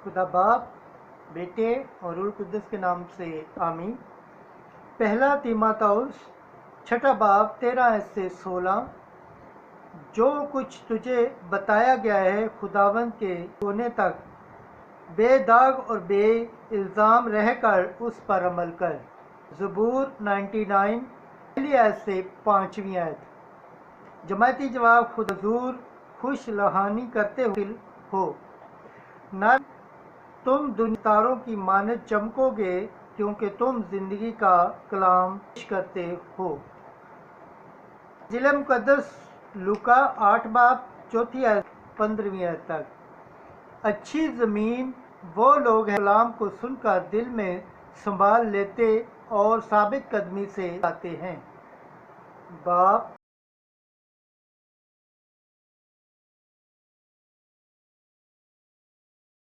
खुदा बाप, बेटे और रूह कुद्दस के नाम से आमीन। पहला तीमुथियुस छठा बाब 13 से 16। जो कुछ तुझे बताया गया है खुदावंद के होने तक बेदाग और बे इल्ज़ाम रहकर उस पर अमल कर। ज़बूर 99 पहली आयत से 5वीं आयत। जमायती जवाब खुद हजूर खुश लहानी करते हो, न तुम दुनियादारों की मानद चमकोगे, क्योंकि तुम जिंदगी का कलाम पेश करते हो। जिले मुकद्दस लूका 8 बाब 4 आयत 15वीं आयत तक। अच्छी ज़मीन वो लोग हैं कलाम को सुनकर दिल में संभाल लेते और साबित कदमी से आते हैं। बाप